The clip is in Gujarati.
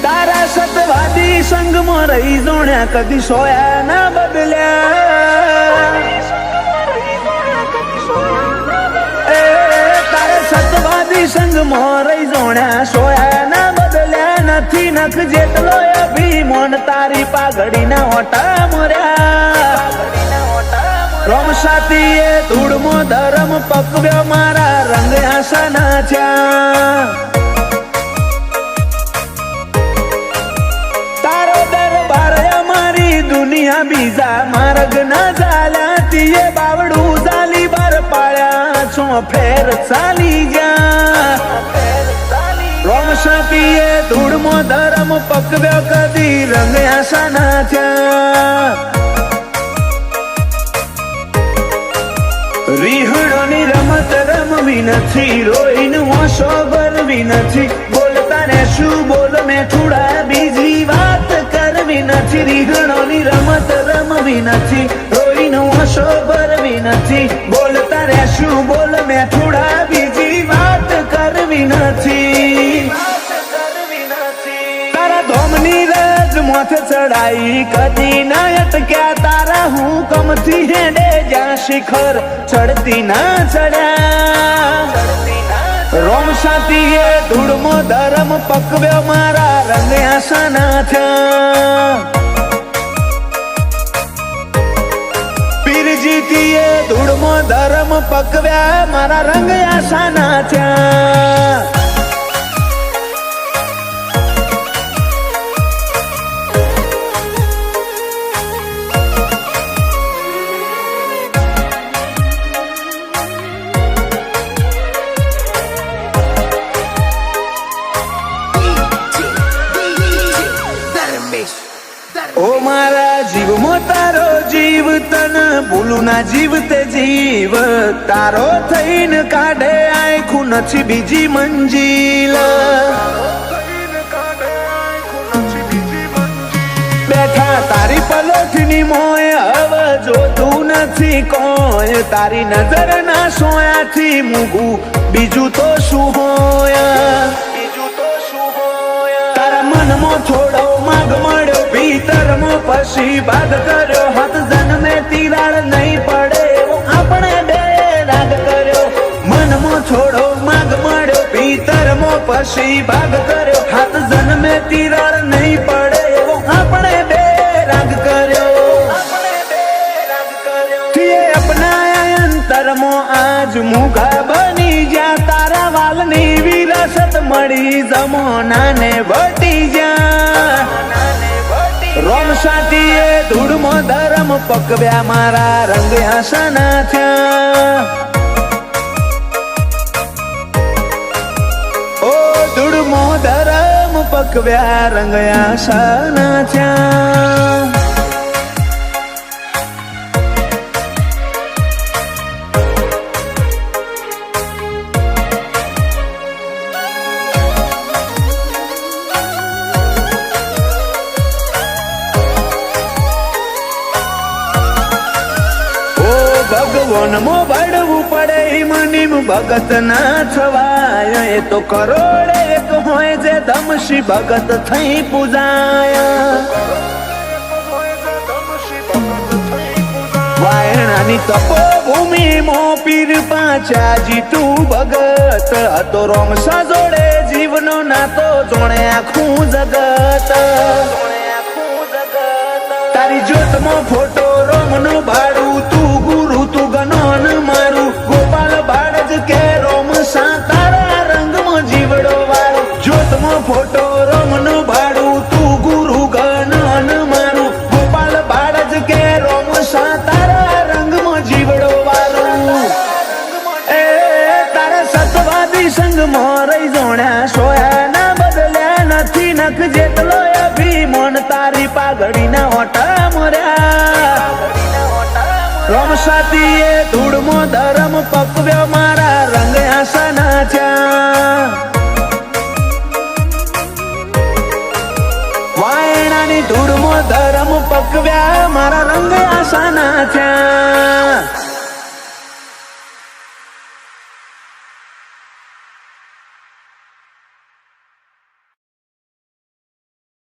તારા સતવાદી સંગમાં રહી જોણ્યા કદી સોયા ના બદલ્યા તારા સતવાદી સંગમાં રહી જોણ્યા સોયા ના બદલ્યા નથી નખ જેટલો અભિમાન તારી પાઘડીના ઓટા મર્યા રોમ સાતીએ ધૂળમો ધરમ પકવ્યો મારા રંગ આસાના થયા દુનિયા બીજા માર્ગ ના ચાલ્યા તીએ બાવડું ચાલી બાર પાડ્યા છો ફેર ચાલી ગયા રોમ સાતીએ ધૂળમો ધરમ પકવ્યો કદી રંગ આસાના થયા રીહણોની રમત રમવી નથી રોઈને ઓશો ભરવી નથી બોલતા ને શું બોલ મેં થોડા બીજી વાત કરવી નથી રીહણોની રમત રમવી નથી રોઈને ઓશો ભરવી નથી બોલતા રે શું બોલ મેં થોડા બીજી વાત કરવી નથી તારા ધોમની રજ માથે ચડાઈ કદી ના અટક્યા તારા હું કમથી હેડે જ્યાં શિખર ચડતી ના ચડ્યા રોમ સાતીએ ધૂળમો ધરમ પકવ્યો મારા રંગ આસાના થયા પીરજીતીએ ધૂળમો ધરમ પકવ્યા મારા રંગ આસાના થયા ઓ મારા જીવમાં તારો જીવ તન ભૂલું ના જીવ તે જીવ તારો થઈને કાઢે આખું નથી બીજી મંજિલ બેઠા તારી પલોઠની મોય હવે જોતું નથી કોઈ તારી નજર ના સોયાથી મૂગું બીજું તો શું હોય તારા મનમાં થોડો માગ મળ્યો ભીતરમાં પછી બાદ કર્યો હાથ જન્મે તિરાડ નહીં પડે આપણે બે રાગ કર્યો મનમાં થોડો માગ મળ્યો ભીતરમાં પછી બાદ કર્યો હાથ જન્મે તિરાડ નહીં પડે આપણે બે રાગ કર્યો તીએ અપનાયા અંતરમાં આજ મુઘા બની જા તારા વાલની વિરાસત મળી જમાનાને વટી જા રોમ સાતીએ ધૂળમો ધરમ પકવ્યા મારા રંગ આસાના થયા ઓ ધૂળમો ધરમ પકવ્યા રંગ આસાના થયા ભગવાનમાં બળવું પડે મનીમ ભગત ના થવાય એ તો કરોડ એક હોય જે ધમશી ભગત થઈ પૂજાય વાયણાની તપોભૂમિ મો પીર પાછા જીતું ભગત હતો રોમ સજોડે જીવનો નાતો જોણે આખું જગત તારી જ્યોતમાં ફોટો રોમનો ભાડું તું ગુરુ તું ગનોન મારું ગોપાલ બાળજ કે રોમ સા તારા રંગમાં જીવડો વાળો જ્યોતમાં ફોટો રોમનો ભાડું તું ગુરુ ગનોન મારું ગોપાલ બાળજ કે રોમ સા તારા રંગમાં જીવડો વાળો એ તારા સતવાદી સંગમાં રહી જોણ્યા સોયા ના બદલ્યા નથી નખ જેટલો અભિમાન તારી પાગ ઘડીના ઓટા મોર્યા રોમ સાતીએ ધૂળમો ધરમ પકવ્યો મારા રંગ આસના થયા વાયણાની ધૂળમો ધરમ પકવ્યા મારા રંગ આસના થયા